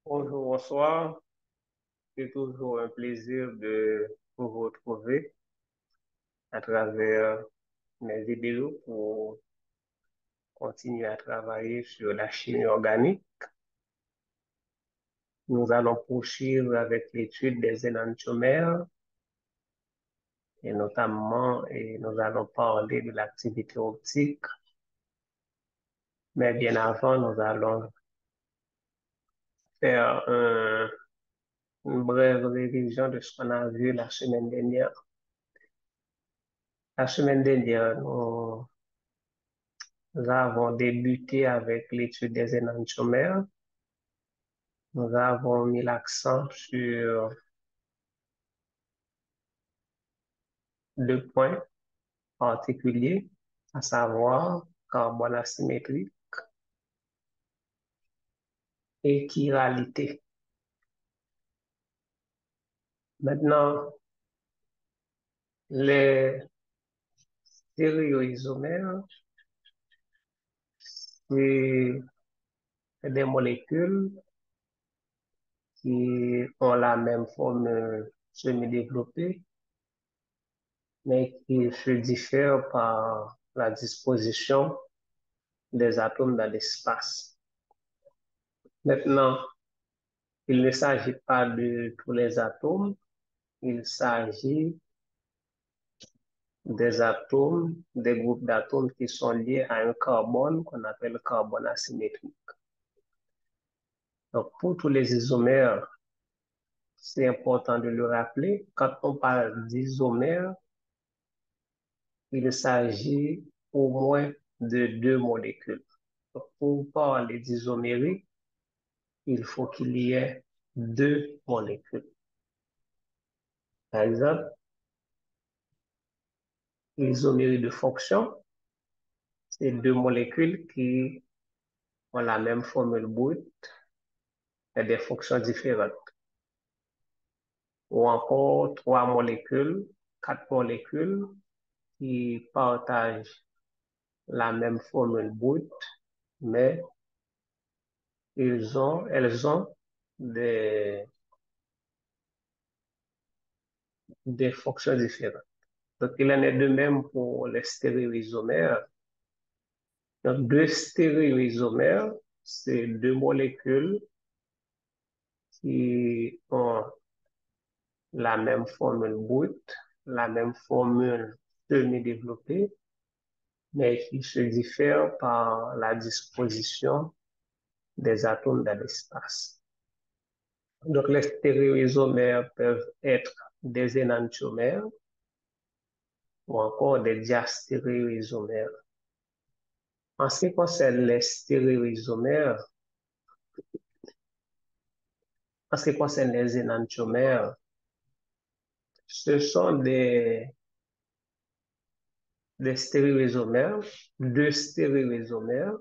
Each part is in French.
Bonjour, bonsoir. C'est toujours un plaisir de vous retrouver à travers mes vidéos pour continuer à travailler sur la chimie organique. Nous allons poursuivre avec l'étude des énantiomères et notamment, nous allons parler de l'activité optique. Mais bien avant, nous allons faire une brève révision de ce qu'on a vu la semaine dernière. La semaine dernière, nous avons débuté avec l'étude des énantiomères. Nous avons mis l'accent sur deux points particuliers, à savoir carbone asymétrique et chiralité. Maintenant, les stéréoisomères, c'est des molécules qui ont la même forme semi-développée, mais qui se diffèrent par la disposition des atomes dans l'espace. Maintenant, il ne s'agit pas de tous les atomes, il s'agit des atomes, des groupes d'atomes qui sont liés à un carbone qu'on appelle carbone asymétrique. Donc, pour tous les isomères, c'est important de le rappeler. Quand on parle d'isomères, il s'agit au moins de deux molécules. Donc, pour parler d'isomérie, il faut qu'il y ait deux molécules. Par exemple, l'isomérie de fonction, c'est deux molécules qui ont la même formule brute et des fonctions différentes. Ou encore trois molécules, quatre molécules qui partagent la même formule brute, mais elles ont des, des fonctions différentes. Donc, il en est de même pour les stéréoisomères. Donc, deux stéréoisomères, c'est deux molécules qui ont la même formule brute, la même formule semi-développée, mais qui se diffèrent par la disposition des atomes dans l'espace. Donc, les stéréoisomères peuvent être des énantiomères ou encore des diastéréoisomères. En ce qui concerne les stéréoisomères, en ce qui concerne les énantiomères, ce sont des stéréoisomères, deux stéréoisomères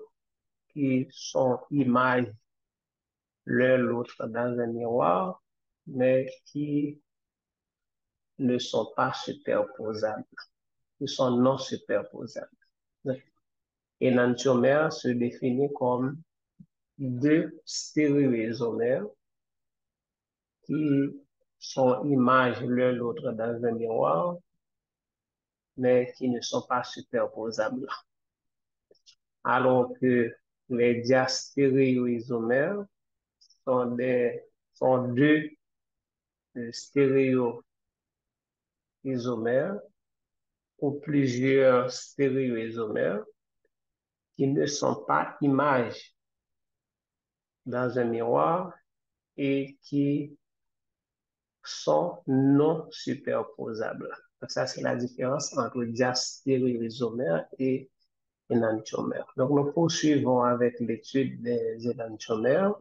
qui sont images l'un l'autre dans un miroir, mais qui ne sont pas superposables, qui sont non superposables. Énantiomère se définit comme deux stéréoisomères qui sont images l'un l'autre dans un miroir, mais qui ne sont pas superposables. Alors que les diastéréoisomères sont deux stéréoisomères ou plusieurs stéréoisomères qui ne sont pas images dans un miroir et qui sont non superposables. Donc ça, c'est la différence entre diastéréoisomère et énantiomère. Donc, nous poursuivons avec l'étude des énantiomères.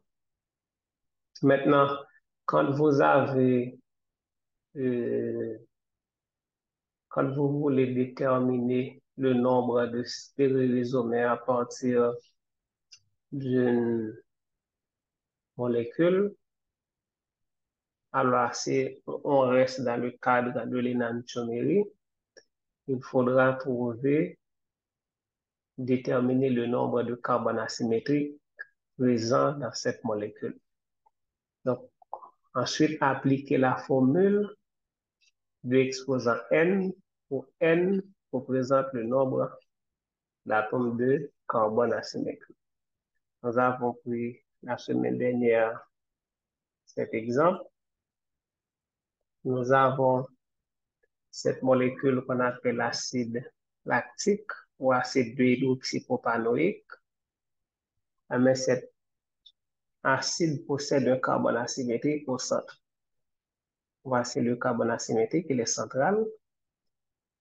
Maintenant, quand vous avez, euh, quand vous voulez déterminer le nombre de stéréoisomères à partir d'une molécule, alors si on reste dans le cadre de l'énantiomérie, il faudra déterminer le nombre de carbone asymétriques présents dans cette molécule. Donc, ensuite, appliquer la formule de exposant n, où n représente le nombre d'atomes de carbone asymétrique. Nous avons pris la semaine dernière cet exemple. Nous avons cette molécule qu'on appelle l'acide lactique ou acide hydroxypropanoïque. Mais cet acide possède un carbone asymétrique au centre. Voici le carbone asymétrique, il est central.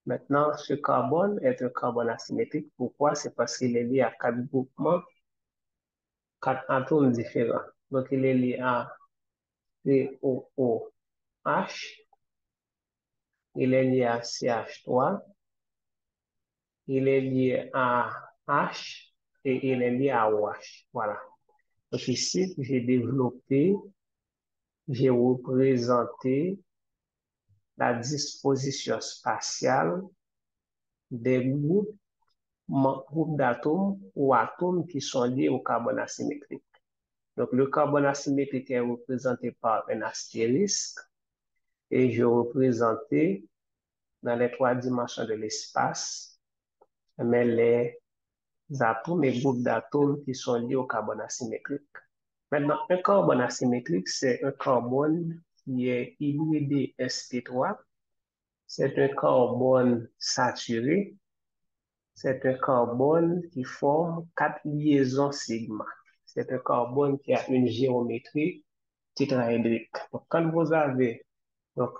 Maintenant, ce carbone est un carbone asymétrique. Pourquoi? C'est parce qu'il est lié à 4 groupements, 4 atomes différents. Donc, il est lié à COOH, il est lié à CH3, il est lié à H et il est lié à OH. Voilà. Donc ici, j'ai représenté la disposition spatiale des groupes d'atomes ou atomes qui sont liés au carbone asymétrique. Donc le carbone asymétrique est représenté par un astérisque et je représenté dans les 3 dimensions de l'espace, mais les atomes et groupes d'atomes qui sont liés au carbone asymétrique. Maintenant, un carbone asymétrique, c'est un carbone qui est hybridé sp3. C'est un carbone saturé. C'est un carbone qui forme 4 liaisons sigma. C'est un carbone qui a une géométrie tétraédrique. Donc, quand vous avez donc,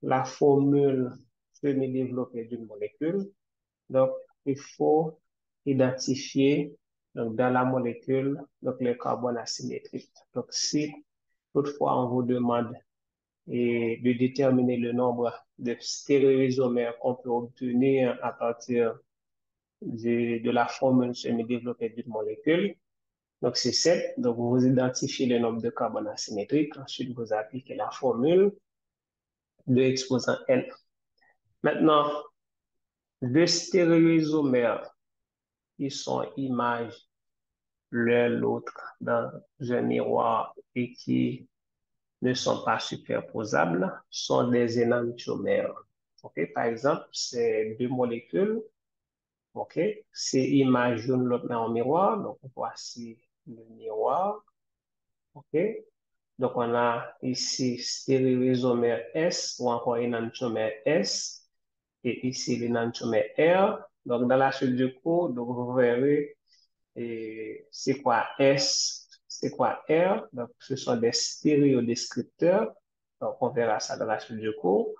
la formule semi-développée d'une molécule, donc, il faut identifier donc, dans la molécule donc, le carbone asymétrique. Donc, si toutefois on vous demande de déterminer le nombre de stéréoisomères qu'on peut obtenir à partir de la formule semi-développée d'une molécule, donc c'est 7. Donc, vous identifiez le nombre de carbone asymétrique. Ensuite, vous appliquez la formule de exposant N. Maintenant, deux stéréoisomères qui sont images l'un l'autre dans un miroir et qui ne sont pas superposables sont des énantiomères. Okay? Par exemple, ces deux molécules, okay? C'est image l'une l'autre dans un miroir. Donc, voici le miroir. Okay? Donc, on a ici stéréoisomère S ou encore énantiomère S et ici l'énantiomère R. Donc, dans la suite du cours, donc, vous verrez et c'est quoi S, c'est quoi R. Donc, ce sont des stéréodescripteurs. Donc, on verra ça dans la suite du cours.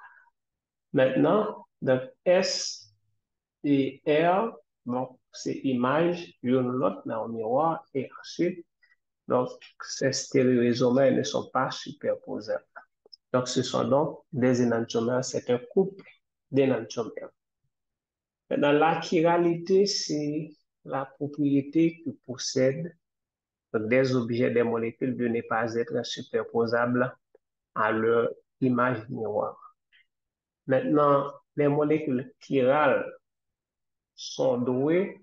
Maintenant, donc S et R, donc c'est image l'une l'autre dans le miroir et ensuite, donc ces stéréoisomères ne sont pas superposables. Donc, ce sont donc des énantiomères, c'est un couple d'énantiomères. Maintenant, la chiralité, c'est la propriété que possède des objets, des molécules de ne pas être superposables à leur image miroir. Maintenant, les molécules chirales sont douées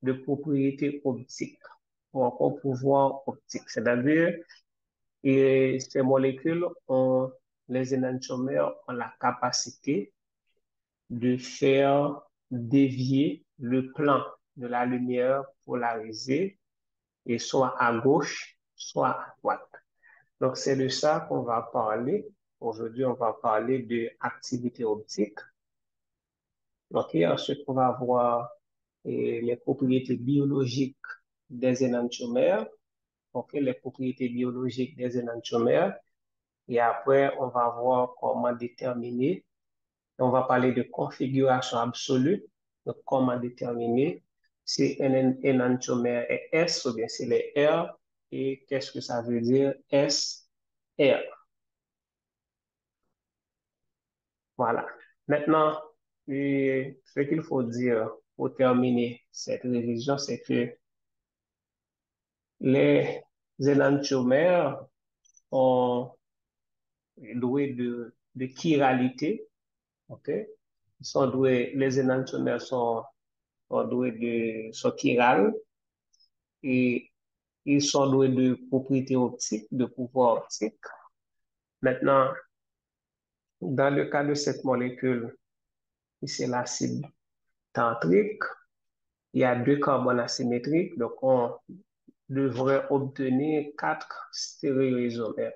de propriétés optiques ou encore pouvoir optique. C'est-à-dire, ces molécules ont, les énantiomères ont la capacité de faire dévier le plan de la lumière polarisée et soit à gauche, soit à droite. Donc, c'est de ça qu'on va parler. Aujourd'hui, on va parler de activité optique. Donc, et ensuite, on va voir les propriétés biologiques des énantiomères. Ok, les propriétés biologiques des énantiomères. Et après, on va voir comment déterminer. On va parler de configuration absolue. Donc, comment déterminer si un énantiomère est S ou bien s'il est R. Et qu'est-ce que ça veut dire S, R. Voilà. Maintenant, ce qu'il faut dire pour terminer cette révision, c'est que les énantiomères sont doués de chiralité. OK? Les énantiomères sont doués sont chirales et Ils sont doués de propriétés optiques, de pouvoir optique. Maintenant, dans le cas de cette molécule, c'est l'acide tantrique, il y a deux carbones asymétriques, donc on devrait obtenir quatre stéréoisomères.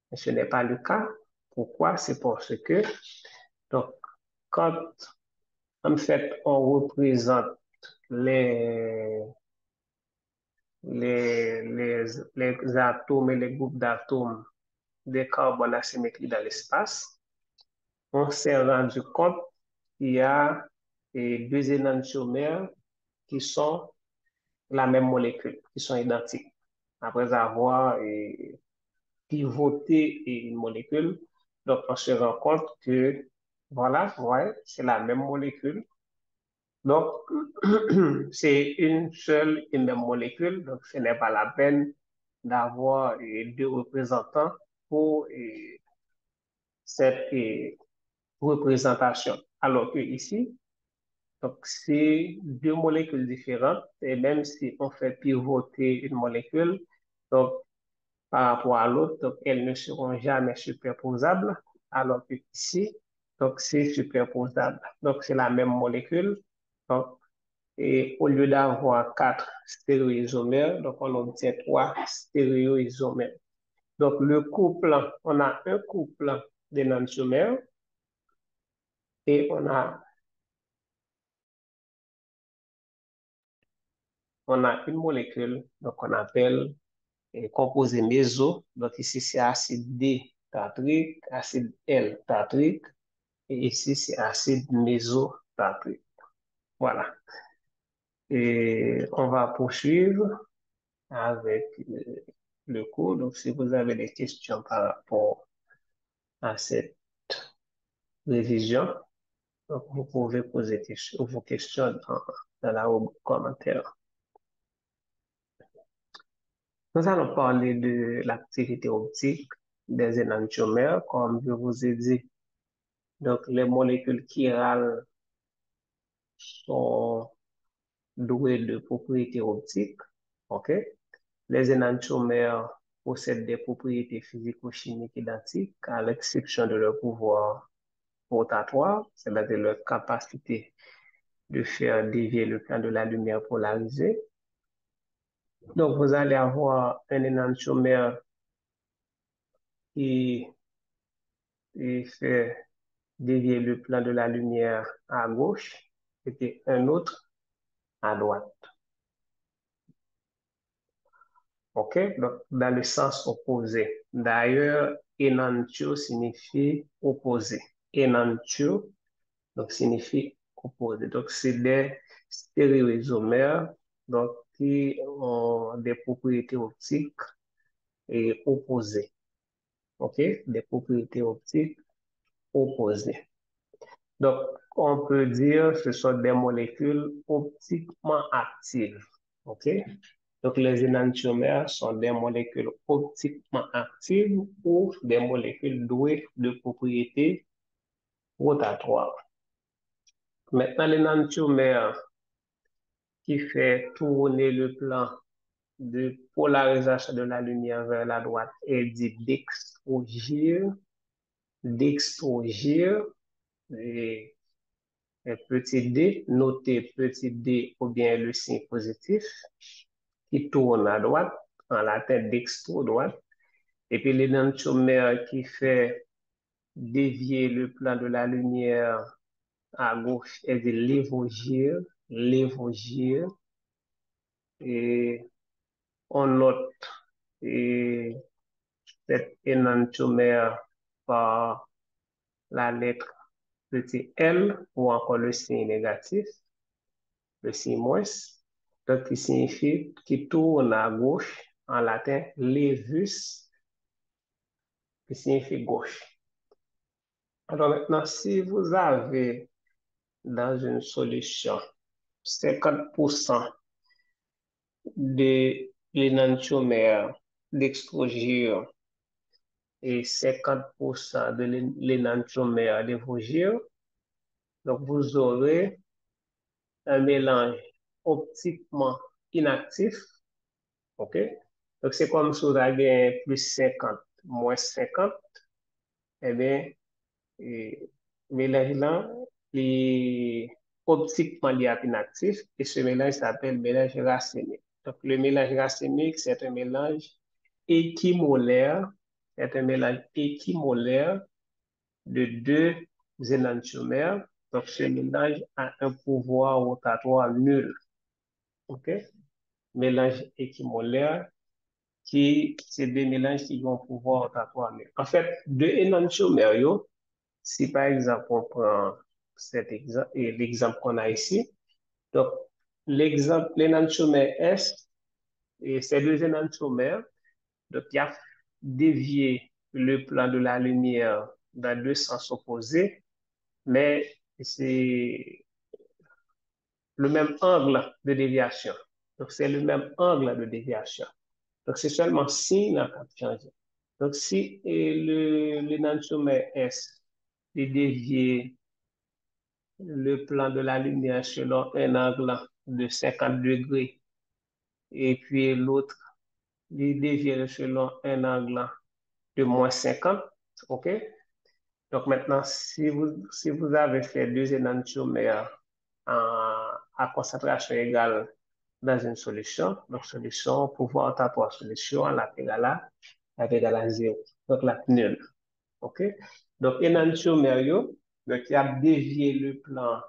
Mais ce n'est pas le cas. Pourquoi? C'est parce que, donc, quand en fait on représente les, les atomes et les groupes d'atomes des carbones asymétriques dans l'espace, on s'est rendu compte qu'il y a deux énantiomères qui sont la même molécule, qui sont identiques. Après avoir pivoté une molécule, donc on se rend compte que, voilà, ouais, c'est la même molécule. Donc, c'est une seule et même molécule, donc ce n'est pas la peine d'avoir deux représentants pour cette représentation. Alors que ici, donc c'est deux molécules différentes, et même si on fait pivoter une molécule, donc par rapport à l'autre, donc elles ne seront jamais superposables, alors que ici, donc c'est superposable. Donc c'est la même molécule. Donc, et au lieu d'avoir quatre stéréoisomères, donc on obtient trois stéréoisomères. Donc le couple, on a un couple d'énantiomères et on a une molécule, donc on appelle composé méso. Donc ici c'est acide D tartrique, acide L tartrique, et ici c'est acide mésotartrique. Voilà. Et on va poursuivre avec le cours. Donc si vous avez des questions par rapport à cette révision, donc vous pouvez poser vos questions dans la rubrique commentaire. Nous allons parler de l'activité optique des énantiomères, comme je vous ai dit. Donc, les molécules chirales sont douées de propriétés optiques. OK? Les énantiomères possèdent des propriétés physico-chimiques identiques, à l'exception de leur pouvoir rotatoire, c'est-à-dire leur capacité de faire dévier le plan de la lumière polarisée. Donc, vous allez avoir un énantiomère qui fait dévier le plan de la lumière à gauche et puis un autre à droite. OK? Donc, dans le sens opposé. D'ailleurs, enantio signifie opposé. Enantio, donc, signifie opposé. Donc, c'est des stéréoisomères, donc, qui ont des propriétés optiques et opposées. OK? Des propriétés optiques opposées. Donc, on peut dire que ce sont des molécules optiquement actives. OK? Donc, les énantiomères sont des molécules optiquement actives ou des molécules douées de propriétés rotatoires. Maintenant, l'énantiomère qui fait tourner le plan de polarisation de la lumière vers la droite est dit dextrogire. Dextrogire, et petit d, notez petit d ou bien le signe positif, qui tourne à droite, en latin dextro-droite. Et puis l'énantiomère qui fait dévier le plan de la lumière à gauche est de lévogire, lévogire. Et on note et cet énantiomère par la lettre petit L ou encore le signe négatif, le signe moins, donc qui signifie qui tourne à gauche, en latin levus, qui signifie gauche. Alors maintenant, si vous avez dans une solution 50% de l'énantiomère d'extrogir et 50% de l'énantiomère d'évogir, donc vous aurez un mélange optiquement inactif OK? Donc, c'est comme si vous avez plus 50, moins 50, eh bien, mélange là, est optiquement lié à inactif et ce mélange s'appelle mélange racémique. Donc, le mélange racémique, c'est un mélange équimolaire, c'est un mélange équimolaire de deux énantiomères. Donc, ce mélange a un pouvoir rotatoire nul. OK? Mélange équimolaire c'est des mélanges qui vont pouvoir rotatoire nul. En fait, deux énantiomères, si par exemple on prend cet exemple et l'exemple qu'on a ici, donc l'exemple, l'énantiomère S et ces deux énantiomères, donc il a dévié le plan de la lumière dans deux sens opposés, mais c'est le même angle de déviation. Donc c'est le même angle de déviation. Donc c'est seulement si n'a pas changé. Donc si l'énantiomère S est dévié le plan de la lumière selon un angle de 50 degrés et puis l'autre il dévie selon un angle de moins 50. OK? Donc maintenant, si vous avez fait deux énantiomères à concentration égale dans une solution, donc solution, pouvoir à trois solutions, la égale à 0. Donc la nulle. OK? Donc énantiomère, donc il a dévié le plan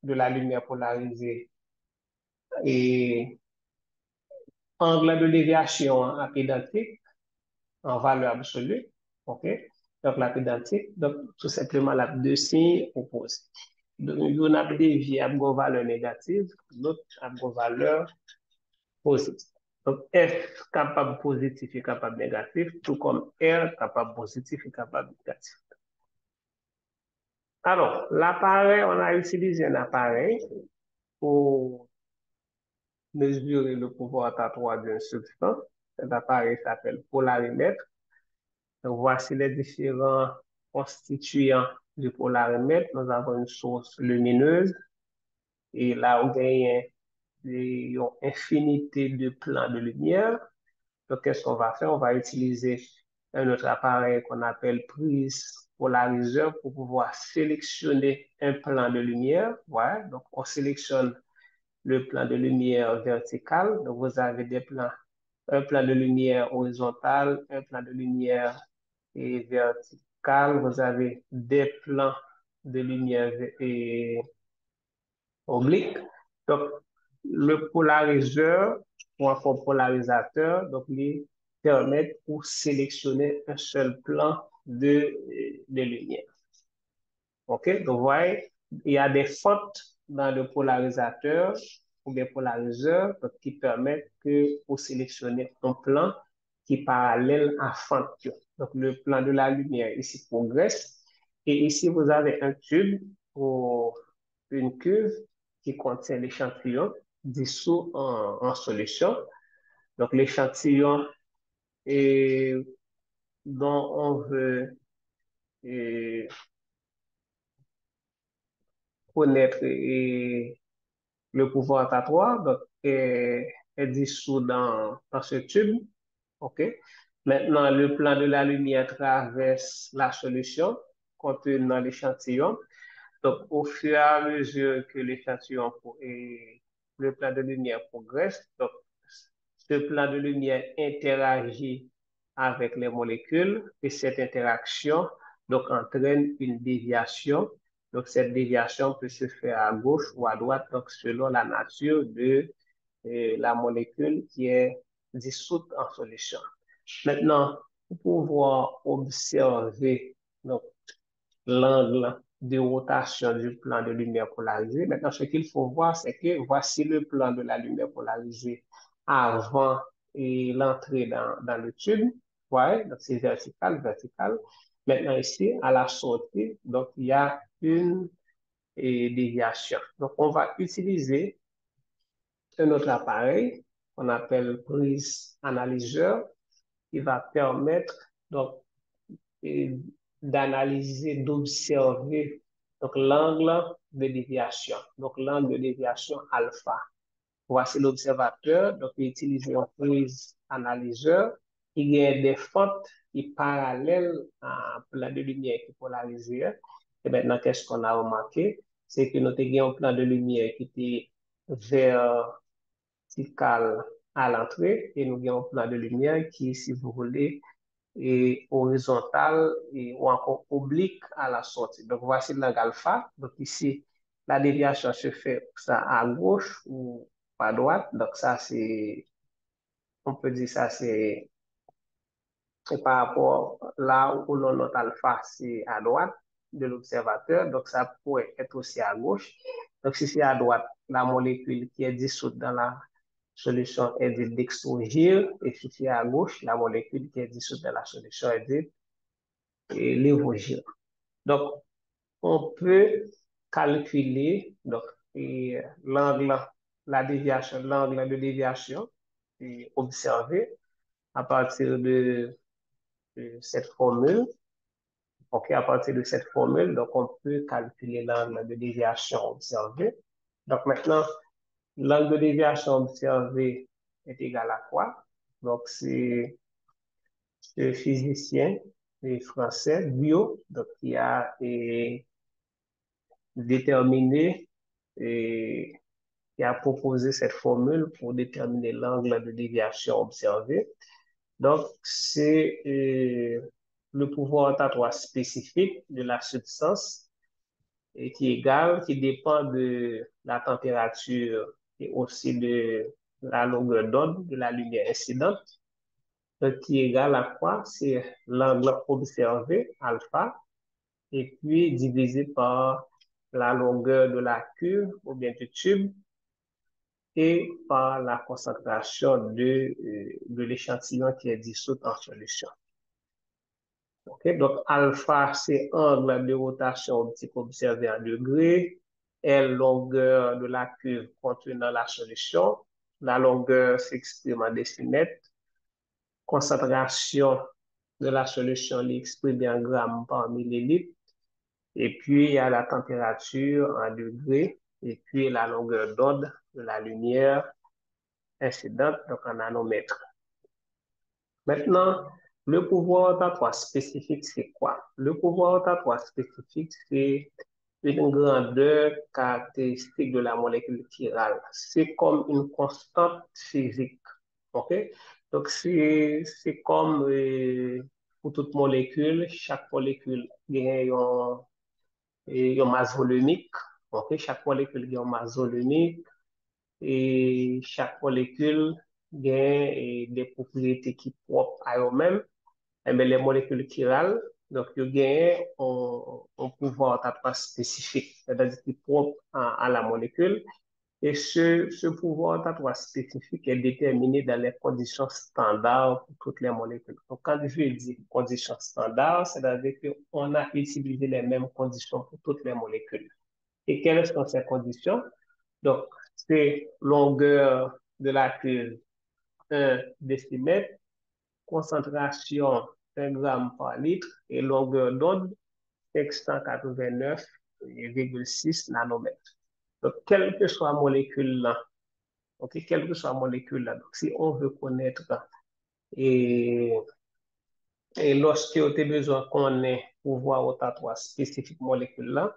de la lumière polarisée et angle de déviation identique en valeur absolue. OK? Donc, la identique, donc tout simplement la deux signes opposés. Donc, on a dévié à une valeur négative, l'autre à une valeur positive. Donc, F capable positif et capable négatif, tout comme R capable positif et capable négatif. Alors, l'appareil, on a utilisé un appareil pour mesurer le pouvoir rotatoire d'une substance. Cet appareil s'appelle polarimètre. Donc, voici les différents constituants du polarimètre. Nous avons une source lumineuse et là, on gagne une infinité de plans de lumière. Donc, qu'est-ce qu'on va faire? On va utiliser un autre appareil qu'on appelle prise polariseur pour pouvoir sélectionner un plan de lumière. Ouais, donc, on sélectionne le plan de lumière vertical. Donc, vous avez des plans, un plan de lumière horizontal, un plan de lumière vertical. Vous avez des plans de lumière et oblique. Donc, le polariseur ou encore polarisateur, donc, il permet pour sélectionner un seul plan de lumière. OK? Donc, vous voyez, il y a des fentes dans le polarisateur ou des polariseurs donc, qui permettent que pour sélectionner un plan qui est parallèle à fente. Donc, le plan de la lumière ici progresse. Et ici, vous avez un tube ou une cuve qui contient l'échantillon dissous en solution. Donc, l'échantillon dont on veut connaître le pouvoir rotatoire donc, est dissous dans ce tube. OK? Maintenant, le plan de la lumière traverse la solution contenant l'échantillon. Donc, au fur et à mesure que l'échantillon et le plan de lumière progresse, donc, ce plan de lumière interagit avec les molécules et cette interaction donc, entraîne une déviation. Donc, cette déviation peut se faire à gauche ou à droite, donc, selon la nature de la molécule qui est dissoute en solution. Maintenant, pour pouvoir observer donc, l'angle de rotation du plan de lumière polarisée. Maintenant, ce qu'il faut voir, c'est que voici le plan de la lumière polarisée avant l'entrée dans le tube. Ouais, donc c'est vertical, vertical. Maintenant, ici, à la sortie, donc il y a une déviation. Donc, on va utiliser un autre appareil qu'on appelle prise analyseur qui va permettre donc d'analyser, d'observer donc l'angle de déviation, donc l'angle de déviation alpha. voici l'observateur, donc il utilise une prise analyseur qui a des fentes qui parallèles à un plan de lumière qui est polarisé. Et maintenant, qu'est-ce qu'on a remarqué? C'est que nous avons un plan de lumière qui était vertical à l'entrée et nous avons un plan de lumière qui, si vous voulez, est horizontal ou encore oblique à la sortie. Donc, voici l'angle alpha. Donc, ici, la déviation se fait ça à gauche ou à droite. Donc, ça, c'est, on peut dire ça, c'est par rapport là où l'on note alpha, c'est à droite de l'observateur. Donc, ça pourrait être aussi à gauche. Donc, si c'est à droite, la molécule qui est dissoute dans la solution est dite dextrogir. Et si c'est à gauche, la molécule qui est dissoute dans la solution est dite lévogir. Donc, on peut calculer donc, l'angle, la déviation, l'angle de déviation observé à partir de cette formule. OK, à partir de cette formule, donc on peut calculer l'angle de déviation observé. Donc maintenant, l'angle de déviation observé est égal à quoi? Donc c'est ce physicien français, Biot, donc, qui a déterminé et qui a proposé cette formule pour déterminer l'angle de déviation observé. Donc, c'est le pouvoir rotatoire spécifique de la substance et qui est égal, qui dépend de la température et aussi de la longueur d'onde de la lumière incidente, qui est égal à quoi? C'est l'angle observé, alpha, et puis divisé par la longueur de la cuve ou bien du tube et par la concentration de l'échantillon qui est dissous en solution. Okay? Donc, alpha, c'est angle de rotation optique observé en degrés, L, longueur de la cuve contenant la solution, la longueur s'exprime en décimètres, concentration de la solution l'exprime en grammes par millilitre, et puis il y a la température en degrés, et puis la longueur d'onde de la lumière incidente, donc en nanomètres. Maintenant, le pouvoir rotatoire spécifique, c'est quoi? Le pouvoir rotatoire spécifique, c'est une grandeur caractéristique de la molécule chirale. C'est comme une constante physique. OK? Donc, c'est comme pour toute molécule, chaque molécule a une masse volumique. OK? Chaque molécule a une masse volumique et chaque molécule a des propriétés qui sont propres à eux-mêmes. Eh bien, les molécules chirales, donc, ils gagnent un pouvoir rotatoire spécifique, c'est-à-dire qui est propre à la molécule. Et ce pouvoir rotatoire spécifique est déterminé dans les conditions standards pour toutes les molécules. Donc, quand je dis conditions standards, c'est-à-dire qu'on a utilisé les mêmes conditions pour toutes les molécules. Et quelles sont ces conditions? Donc, c'est longueur de la cuve 1 décimètre, concentration 1 gramme par litre et longueur d'onde 589,6 nanomètres. Donc, quelle que soit la molécule là, ok, quelle que soit la molécule là, donc si on veut connaître et, et lorsque vous avez besoin qu'on ait pouvoir rotatoire spécifique molécule là,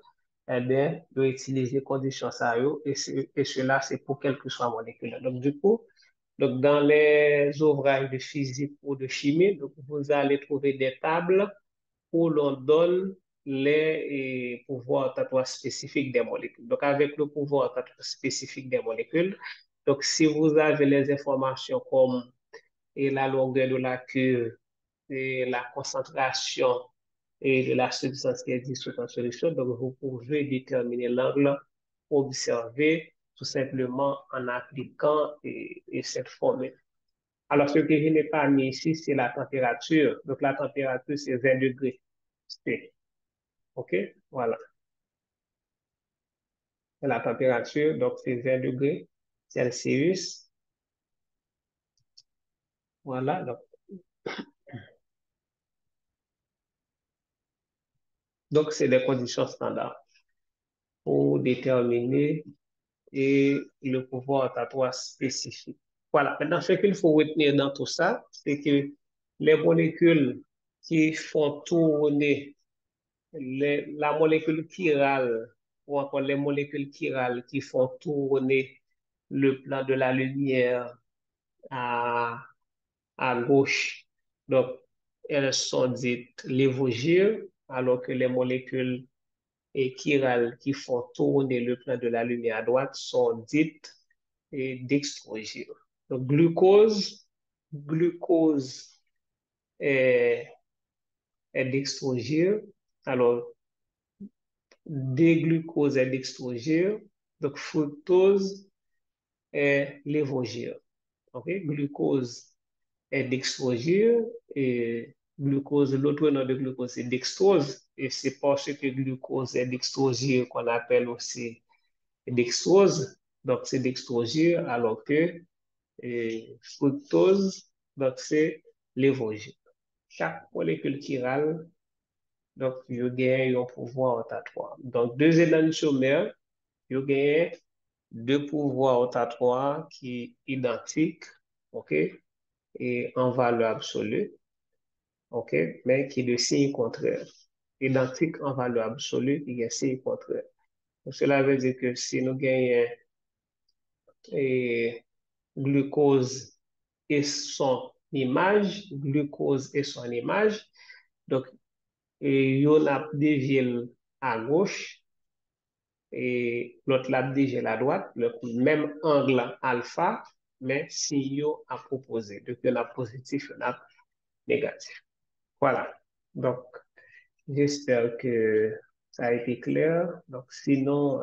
eh bien, de utiliser conditions ça et cela c'est pour quelle que soit la molécule là. Donc, du coup, donc, dans les ouvrages de physique ou de chimie, donc, vous allez trouver des tables où l'on donne les pouvoirs rotatoires spécifiques des molécules. Donc, avec le pouvoir rotatoire spécifique des molécules, donc, si vous avez les informations comme la longueur de la cuve et la concentration et de la substance qui est dissoute en solution, donc vous pouvez déterminer l'angle observé tout simplement en appliquant cette formule. Alors, ce que je n'ai pas mis ici, c'est la température. Donc, la température, c'est 20 degrés C. OK? Voilà. Et la température, donc, c'est 20 degrés Celsius. Voilà. Donc c'est des conditions standards pour déterminer et le pouvoir rotatoire spécifique. Voilà. Maintenant, ce qu'il faut retenir dans tout ça, c'est que les molécules qui font tourner la molécule chirale ou encore les molécules chirales qui font tourner le plan de la lumière à, à gauche. Donc, elles sont dites lévogyres, alors que les molécules chirales qui font tourner le plan de la lumière à droite sont dites dextrogyres. Donc, glucose est, est dextrogyre. Alors, D-glucose est dextrogyre. Donc, fructose est lévogyre. OK? Glucose est dextrogyre et glucose, l'autre nom de glucose, c'est dextrose. Et c'est parce que glucose est dextrogyre qu'on appelle aussi dextrose. Donc, c'est dextrogyre alors que fructose, donc c'est lévogyre. Chaque molécule chirale, donc, il gagne un pouvoir rotatoire. Donc, deux énantiomères, il gagne deux pouvoirs rotatoires qui sont identiques, OK, et en valeur absolue, OK, mais qui de signe contraire. Identiques en valeur absolue, il y a signe contraire. Donc, cela veut dire que si nous gagnons glucose et son image, glucose et son image, donc, il y a des villes à gauche, et l'autre l'a dirigé à la droite, le même angle alpha, mais signaux à proposer. Donc, il y en a positif, il y en a négatif. Voilà. Donc, j'espère que ça a été clair. Donc, sinon,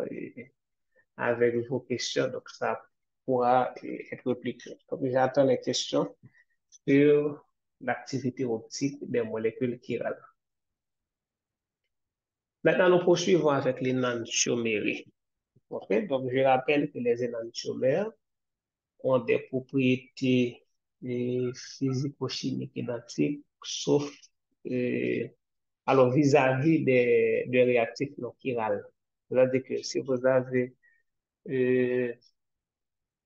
avec vos questions, donc ça pourra être plus clair. Donc, j'attends les questions sur l'activité optique des molécules chirales. Maintenant, nous poursuivons avec les l'énantiomérie. Okay? Donc, je rappelle que les énantiomères ont des propriétés physico-chimiques identiques, sauf alors vis-à-vis des réactifs non chirales. C'est-à-dire que si vous avez euh,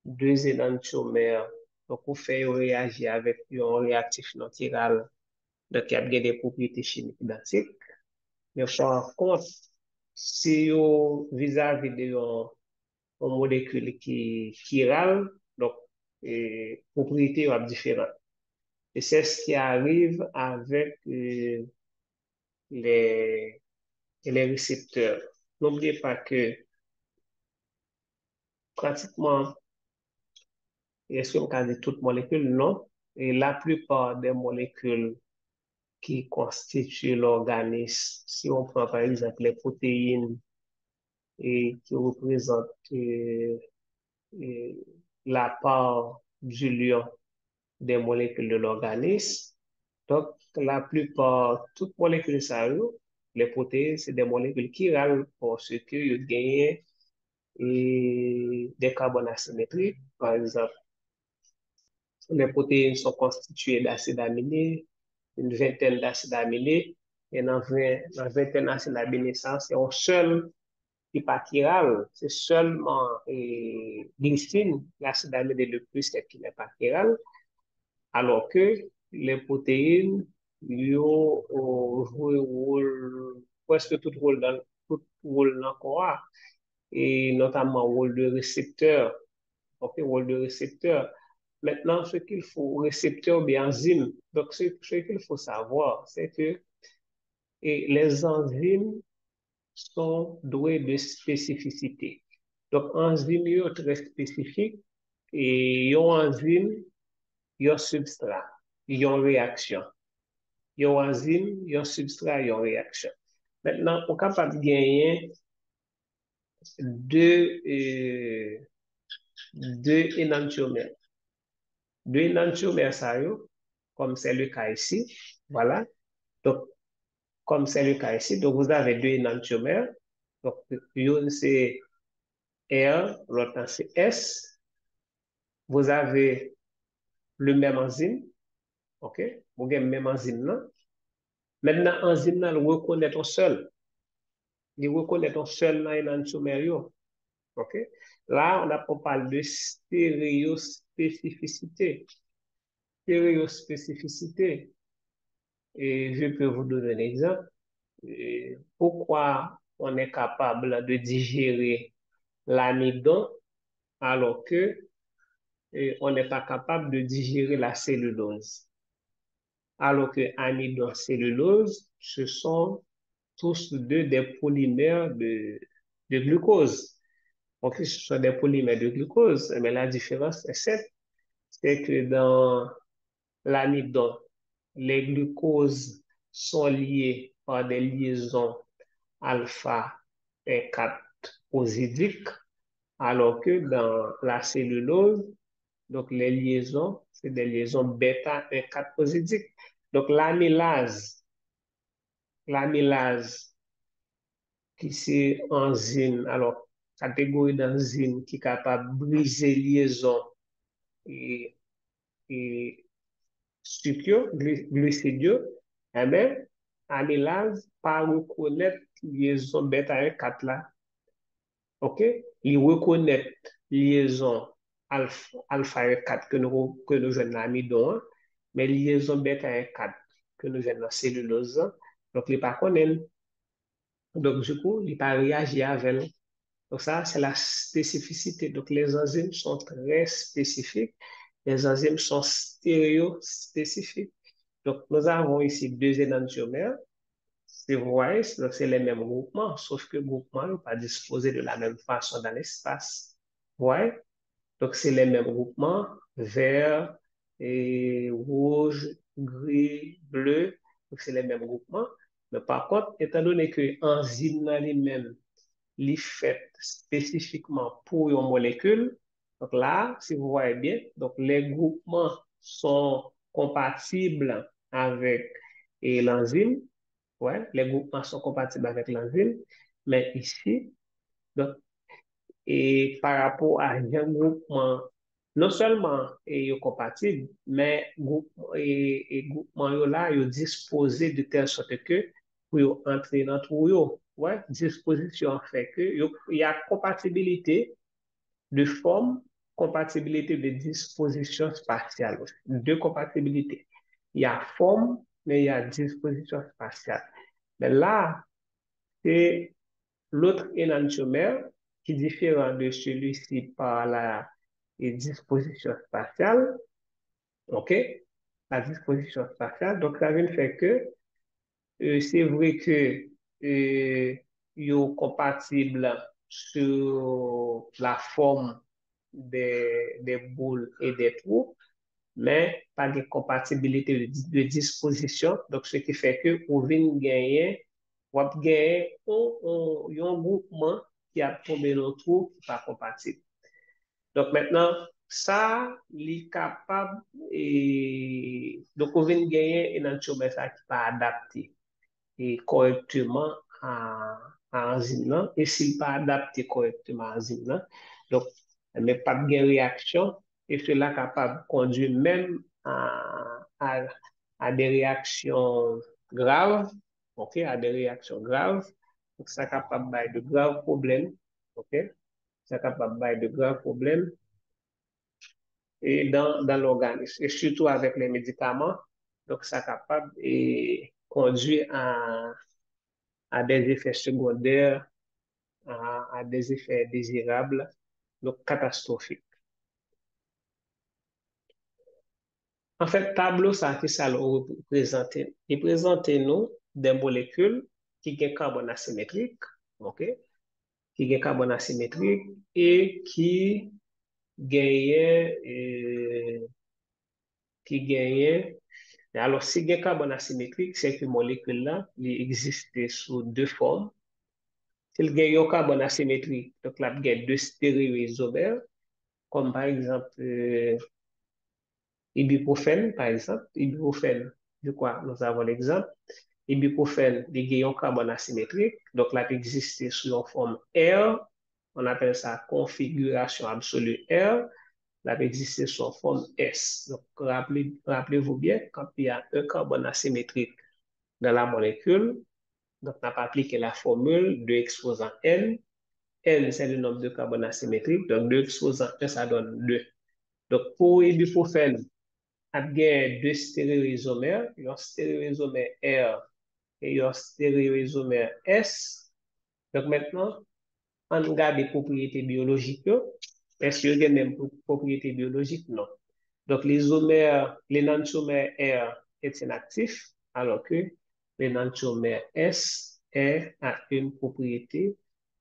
deux énantiomères, donc vous faites réagir avec un réactif non chiral, donc il y a bien des propriétés chimiques identiques. Mais par contre, si vis-à-vis de une molécule qui râle, donc propriété différente. Et c'est ce qui arrive avec les, les récepteurs. N'oubliez pas que pratiquement, est-ce qu'on peut dire toutes molécules? Non. Et la plupart des molécules qui constituent l'organisme, si on prend par exemple les protéines et qui représentent euh, la part du lion des molécules de l'organisme. Donc, la plupart, toutes molécules ça, les protéines, c'est des molécules qui râlent parce qu'ils gagnent des carbones asymétriques. Par exemple, les protéines sont constituées d'acides aminés, une vingtaine d'acides aminés, et dans la vingtaine d'acides aminés, ça, c'est un seul qui pas chiral, c'est seulement glycine, l'acide aminé le plus qui n'est pas chiral, alors que les protéines, ils ont joué rôle, presque tout rôle dans le corps, et notamment rôle de récepteur. OK, rôle de récepteur. Maintenant, ce qu'il faut, récepteur bien enzyme. Donc, ce qu'il faut savoir, c'est que les enzymes sont doués de spécificité. Donc, enzymes sont très spécifiques et une enzyme, un substrat, une réaction. Une enzyme, un substrat, une réaction. Maintenant, on est capable de gagner deux, deux énantiomères. Deux énantiomères, ça y est, comme c'est le cas ici. Voilà. Donc, comme c'est le cas ici, donc vous avez deux énantiomères. Donc, une c'est R, l'autre c'est S. Vous avez le même enzyme. OK? Vous avez le même enzyme là. Maintenant, l'enzyme là, il reconnaît un seul. Il reconnaît un seul dans l'énantiomère. OK? Là, on parle de stéréospécificité. Stéréospécificité. Et je peux vous donner un exemple. Et pourquoi on est capable de digérer l'amidon alors que on n'est pas capable de digérer la cellulose? Alors que amidon, cellulose, ce sont tous deux des polymères de glucose. Donc, ce sont des polymères de glucose, mais la différence est cette, c'est que dans l'amidon, les glucoses sont liés par des liaisons alpha et 4 posidiques, alors que dans la cellulose, donc les liaisons, c'est des liaisons bêta et 4 posidiques. Donc l'amylase, qui c'est enzyme, alors catégorie d'enzyme qui est capable de briser liaison et, et sucre, glucidieux, eh bien, amylase pas reconnaître liaison bêta 4 là. OK? Il reconnaît liaison alpha 4 que nous jouons dans l'amidon, mais liaison bêta 4 que nous jouons dans la cellulose, donc il n'est pas connaît. Donc, du coup, il n'a pas réagi avec elle. Donc, ça, c'est la spécificité. Donc, les enzymes sont très spécifiques. Les enzymes sont stéréospécifiques. Donc, nous avons ici deux énantiomères. C'est vrai, c'est les mêmes groupements, sauf que groupements ne pas disposés de la même façon dans l'espace. Ouais. Donc, c'est les mêmes groupements, vert, et rouge, gris, bleu. Donc, c'est les mêmes groupements. Mais par contre, étant donné que l'enzyme dans lui-même, les fait spécifiquement pour une molécule, donc là, si vous voyez bien, donc les groupements sont compatibles avec l'enzyme. Ouais, les groupements sont compatibles avec l'enzyme. Mais ici, donc, et par rapport à un groupement, non seulement est compatible, mais groupement là, est disposé de telle sorte que pour entrer dans tout, ouais, disposition fait que il y a compatibilité de forme, compatibilité de disposition spatiale. Deux compatibilités. Il y a forme, mais il y a disposition spatiale. Mais là, c'est l'autre énantiomère qui est différent de celui-ci par la disposition spatiale. OK? La disposition spatiale. Donc, ça veut dire que c'est vrai que ils sont compatibles sur la forme des boules et des trous, mais pas de compatibilité de disposition. Donc, ce qui fait que vous venez gagner, vous gagner un groupement qui a tombé dans le trou qui n'est pas compatible. Donc, maintenant, ça, il est capable, et donc, vous venez gagner un entomobile qui n'est pas adapté et correctement à enzyme là. Et s'il n'est pas adapté correctement à enzyme là, donc, mais pas de réaction, et cela est capable de conduire même à des réactions graves, ok, à des réactions graves. Donc, ça est capable de graves problèmes, ok, ça est capable de graves problèmes et dans l'organisme, et surtout avec les médicaments. Donc, ça est capable de conduire à des effets secondaires, à des effets désirables, donc catastrophiques. En fait, tableau, ça, qui ça le représente? Il présente nous des molécules qui ont carbone asymétrique, ok? Qui ont carbone asymétrique et gagnent, euh, qui gagnent. Alors, si il y a carbone asymétrique, c'est que molécule là, il existe sous deux formes. S'il y a un carbone asymétrique, donc là, il y a deux stéréoisomères, comme par exemple ibuprofène, par exemple. Ibuprofène, de quoi nous avons l'exemple. Ibuprofène, il y a un carbone asymétrique, donc là, il existe sous une forme R, on appelle ça configuration absolue R, là, il existe sous forme S. Donc, rappelez-vous bien, quand il y a un carbone asymétrique dans la molécule, donc on n'a pas appliqué la formule de exposant N, N, c'est le nombre de carbone asymétrique. Donc, 2 exposants 1, ça donne 2. Donc, pour ibuprofène, il y a deux stéréoisomères. Il y a un stéréoisomère R et un stéréoisomère S. Donc, maintenant, on regarde les propriétés biologiques. Est-ce qu'il y a même propriétés biologiques? Non. Donc, l'énantiomère R est inactif, alors que l'énantiomère S a une propriété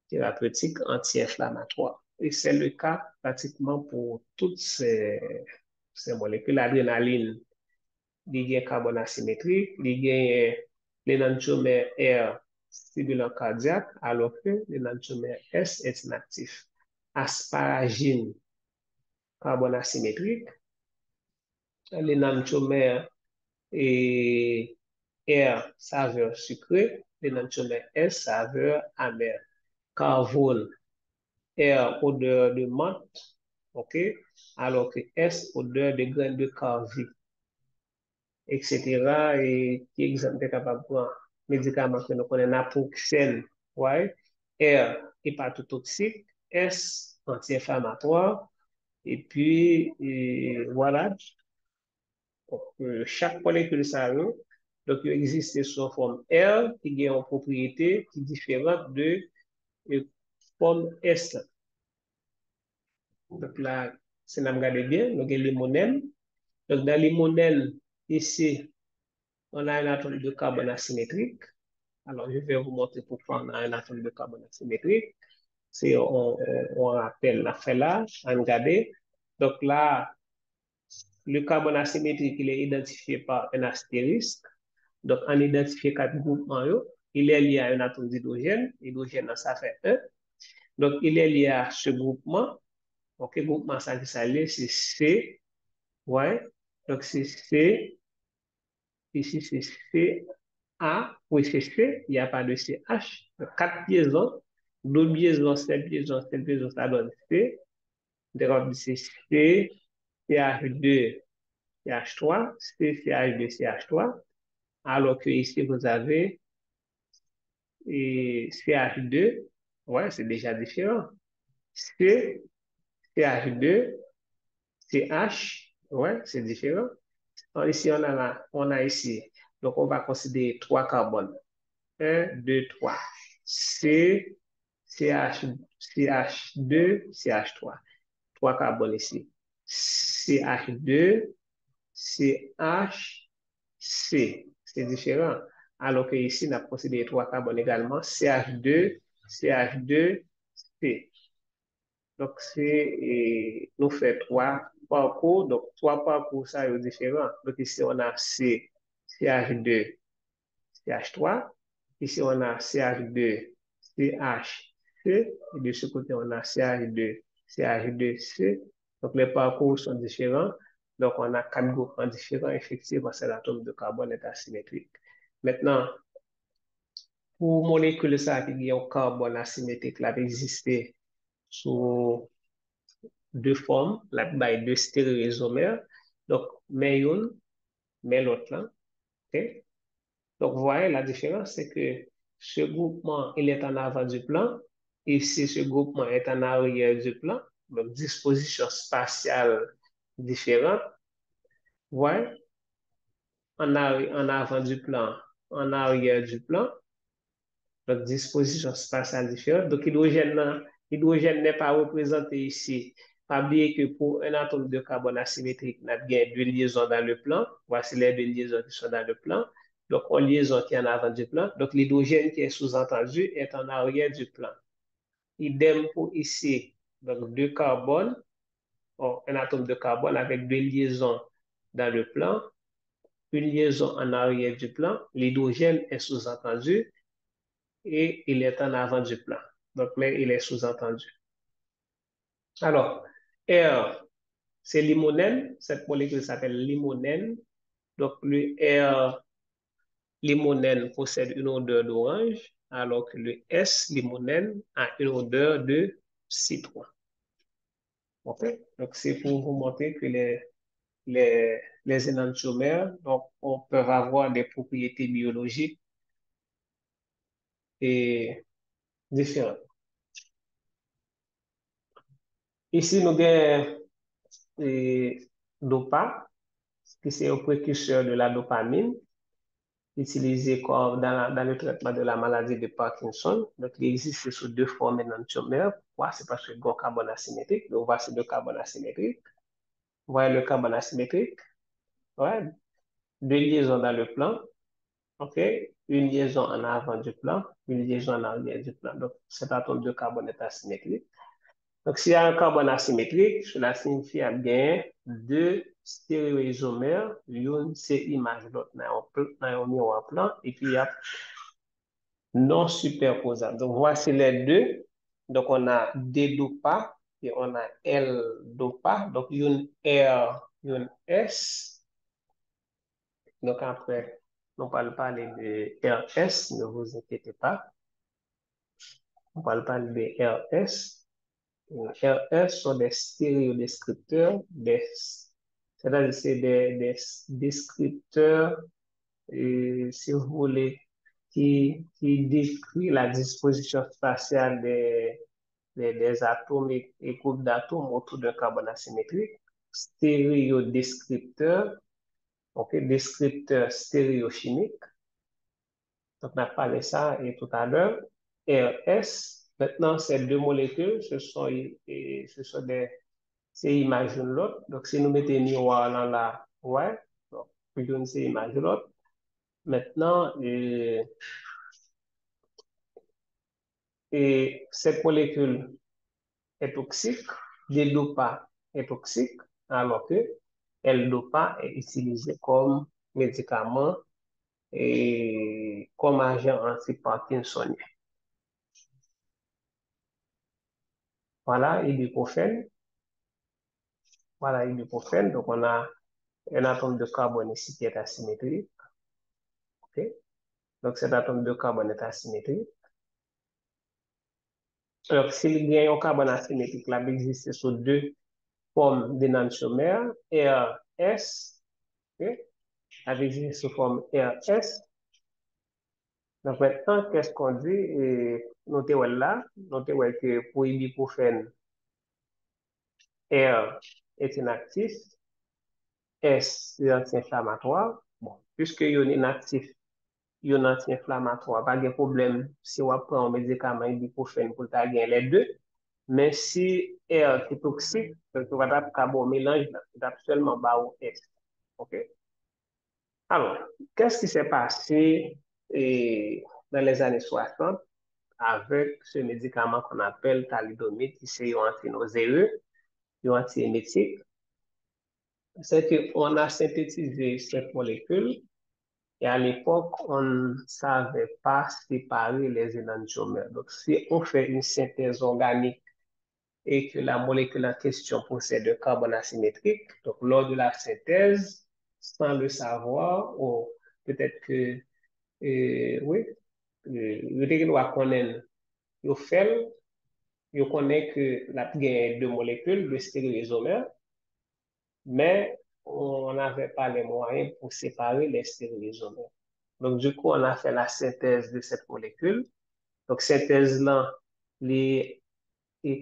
thérapeutique anti-inflammatoire. Et c'est le cas pratiquement pour toutes ces molécules. L'adrénaline, il y a carbone asymétrique, il y a l'énantiomère R stimulant cardiaque, alors que l'énantiomère S est inactif. Asparagine, carbone asymétrique, l'énantiomère et R, saveur sucrée, l'énantiomère S, saveur amère. Carbone, R, odeur de menthe, ok, alors que S, odeur de graines de carvi, etc. Et qui exemple est capable de prendre médicaments que nous connaissons, naproxène, ouais, R, hépatotoxique, S, anti-inflammatoire, et puis, voilà, chaque molécule ça donc il existe sous forme R qui a une propriété qui est différente de forme S. Donc là, si vous regardez bien, nous avons les limonène. Donc dans les limonène, ici, on a un atome de carbone asymétrique. Alors je vais vous montrer pourquoi on a un atome de carbone asymétrique. Si on rappelle la fait là, on regarde. Donc là, le carbone asymétrique, il est identifié par un astérisque. Donc, on identifie quatre groupements. Il est lié à un atome d'hydrogène. Hydrogène, ça fait 1. Donc, il est lié à ce groupement. OK, groupement, ça qui s'allie, c'est C. Ouais. Donc, c'est C. Ici, c'est C. A. Oui, c'est C. Il n'y a pas de CH. Donc, 4 liaisons. 2 liaisons, 7 liaisons, 7 liaisons, ça donne C. Donc, c'est C, CH2, CH3, C, CH2, CH3. Alors que ici, vous avez CH2, ouais, c'est déjà différent. C, CH2, CH, ouais, c'est différent. Alors, ici, on a ici, donc on va considérer trois carbones. Un, 2, 3. C, CH, CH2, CH3. Trois carbones ici. CH2, CH, C. C'est différent. Alors que ici, on a considéré trois carbones également. CH2, CH2, C. Donc, nous faisons trois parcours. Donc, trois parcours, ça est différent. Donc, ici, on a C, CH2, CH3. Ici, on a CH2, CH, C. Et de ce côté, on a CH2, CH2, C. Donc, les parcours sont différents. Donc, on a quatre groupes différents. Effectivement, c'est l'atome de carbone est asymétrique. Maintenant, pour molécule ça qui est un carbone asymétrique, là, exister sous deux formes, là, deux stéréoisomères. Donc, mais une, mais l'autre là. OK? Donc, vous voyez, la différence, c'est que ce groupement, il est en avant du plan, et si ce groupement est en arrière du plan, donc disposition spatiale différente, vous voyez, en avant du plan, en arrière du plan, donc disposition spatiale différente. Donc, l'hydrogène n'est pas représenté ici. Pas oublier que pour un atome de carbone asymétrique, on a bien deux liaisons dans le plan. Voici les deux liaisons qui sont dans le plan. Donc, une liaison qui est en avant du plan. Donc, l'hydrogène qui est sous-entendu est en arrière du plan. Idem pour ici. Donc, deux carbones, un atome de carbone avec deux liaisons dans le plan, une liaison en arrière du plan. L'hydrogène est sous-entendu et il est en avant du plan. Donc, mais il est sous-entendu. Alors, R, c'est limonène. Cette molécule s'appelle limonène. Donc, le R limonène possède une odeur d'orange, alors que le S limonène a une odeur de citron. OK? Donc, c'est pour vous montrer que les énantiomères donc, peuvent avoir des propriétés biologiques et différentes. Ici, nous avons DOPA, qui c'est un précurseur de la dopamine, utilisé comme dans le traitement de la maladie de Parkinson. Donc, il existe sous deux formes enantiomères. Pourquoi? C'est parce que le carbone asymétrique. Donc, voici le carbone asymétrique. Vous voyez le carbone asymétrique. Ouais. Deux liaisons dans le plan. OK? Une liaison en avant du plan, une liaison en arrière du plan. Donc, cet atome de carbone est asymétrique. Donc, s'il y a un carbone asymétrique, cela signifie qu'il y a bien deux stéréoisomères, l'une c'est image l'autre dans un miroir plan, et puis il y a non superposable. Donc, voici les deux. Donc, on a D-dopa et on a L-dopa. Donc, une R, une S. Donc, après, on va parler de RS, ne vous inquiétez pas. On va parler de RS. RS sont des stéréodescripteurs, c'est-à-dire c'est des descripteurs, si vous voulez, qui décrit la disposition spatiale des atomes et groupes d'atomes autour d'un carbone asymétrique. Stéréodescripteurs, ok, descripteurs stéréochimiques. Donc, on a parlé de ça et tout à l'heure. RS, maintenant, ces deux molécules, ce sont des, c'est image l'une l'autre. Donc, si nous mettons miroir dans la, ouais, donc, l'une c'est image l'autre. Maintenant, et cette molécule est toxique, D-dopa est toxique, alors que L-dopa est utilisé comme médicament et comme agent anti-parkinsonien. Voilà, ibuprofène. Voilà, ibuprofène. Donc, on a un atome de carbone ici qui est asymétrique. OK? Donc, cet atome de carbone est asymétrique. Alors, s'il y a un carbone asymétrique, là, il existe sous deux formes d'énantiomère, RS, OK? Il existe sous forme RS. Donc, maintenant, qu'est-ce qu'on dit? Notez là, notez que pour ibuprofène, R est inactif, S est anti-inflammatoire. Bon, puisque il est inactif, il est anti-inflammatoire, pas de problème si on prend un médicament ibuprofène pour gagner les deux. Mais si R est toxique, donc on va faire un mélange, seulement au S. OK? Alors, qu'est-ce qui s'est passé dans les années 60 avec ce médicament qu'on appelle thalidomide, qui est un anti-nauséeux, un anti-émétique? C'est qu'on a synthétisé cette molécule et à l'époque, on ne savait pas séparer les énantiomères. Donc, si on fait une synthèse organique et que la molécule en question possède un carbone asymétrique, donc lors de la synthèse, sans le savoir, ou peut-être que, oui, le doit connaître, il fait, il connaît que la gain deux molécules, de stéréoisomères, mais on n'avait pas les moyens pour séparer les stéréoisomères. Donc, du coup, on a fait la synthèse de cette molécule. Donc, cette synthèse-là est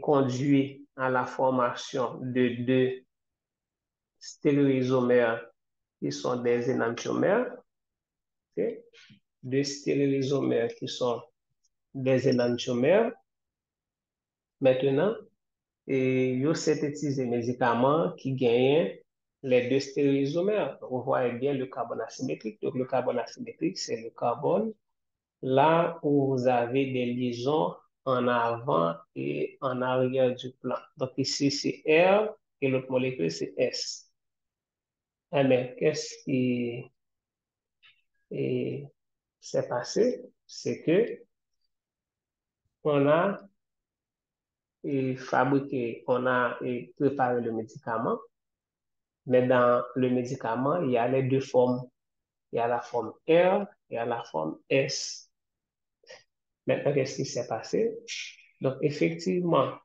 conduit à la formation de deux stéréoisomères qui sont des énantiomères, okay? Deux stéréoisomères qui sont des énantiomères. Maintenant, et ils synthétisent des médicaments qui gagnent les deux stéréoisomères. On voit bien le carbone asymétrique. Donc, le carbone asymétrique, c'est le carbone là où vous avez des liaisons en avant et en arrière du plan. Donc, ici, c'est R et l'autre molécule, c'est S. Mais qu'est-ce qui s'est passé? C'est que on a fabriqué, on a préparé le médicament, mais dans le médicament, il y a les deux formes. Il y a la forme R et il y a la forme S. Maintenant, qu'est-ce qui s'est passé? Donc, effectivement,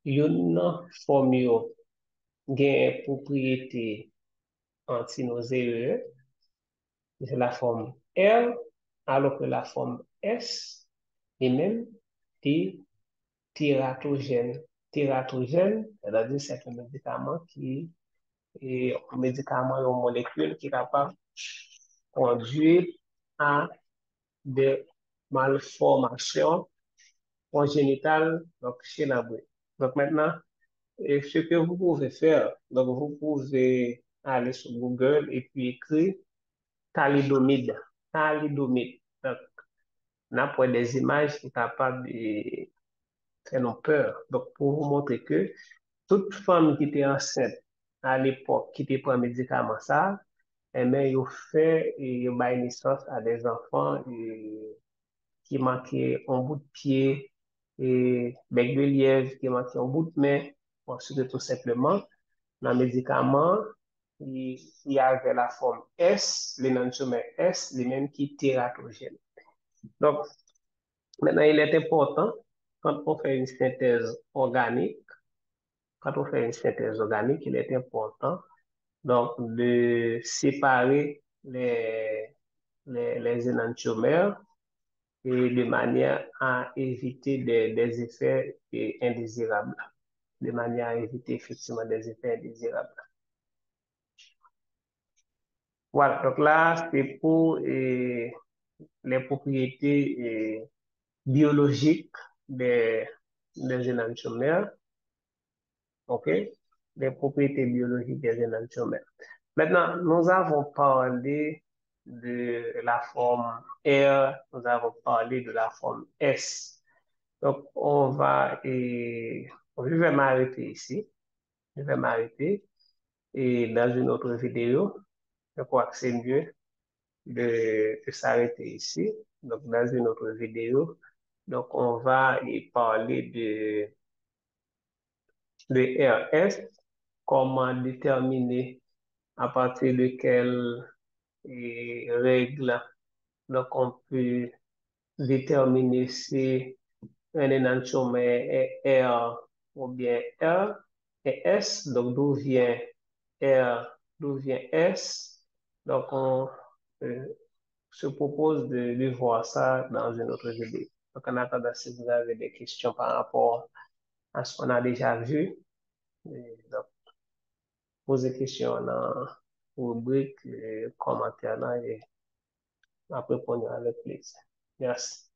une forme gagne propriété antinauséeuse, c'est la forme R, alors que la forme S est même tératogène. tératogène, c'est-à-dire c'est un médicament qui est un médicament, une molécule qui est capable de conduire à des malformations congénitales donc, chez l'embryon. Donc maintenant, ce que vous pouvez faire, donc vous pouvez aller sur Google et puis écrire thalidomide. Thalidomide. Donc, on a pour des images qui sont capables de faire nos peur. Donc, pour vous montrer que toute femme qui était enceinte à l'époque, qui était un médicament ça, eh bien, ils ont fait et ils naissance à des enfants qui manquaient un bout de pied et bec de lièvre, qui manquaient un bout de main, parce que tout simplement, dans le médicament, il y avait la forme S, l'énantiomer S, les mêmes qui tératogène. Donc, maintenant, il est important, quand on fait une synthèse organique, il est important donc de séparer les énantiomères et de manière à éviter des effets indésirables, de manière à éviter effectivement des effets indésirables. Voilà, donc là, c'est pour les propriétés biologiques des énantiomères, OK? Les propriétés biologiques des énantiomères. Maintenant, nous avons parlé de la forme R, nous avons parlé de la forme S. Donc, je vais m'arrêter ici. Je vais m'arrêter et dans une autre vidéo, je crois que c'est mieux de s'arrêter ici. Donc, dans une autre vidéo, donc on va y parler de RS, comment déterminer à partir de quelles règles donc on peut déterminer si un énantiomère est R ou bien R et S, donc d'où vient S. Donc on se propose de voir ça dans une autre vidéo. Donc en attendant, si vous avez des questions par rapport à ce qu'on a déjà vu, donc posez des questions dans la rubrique commentaires là et après répondre avec plaisir. Merci.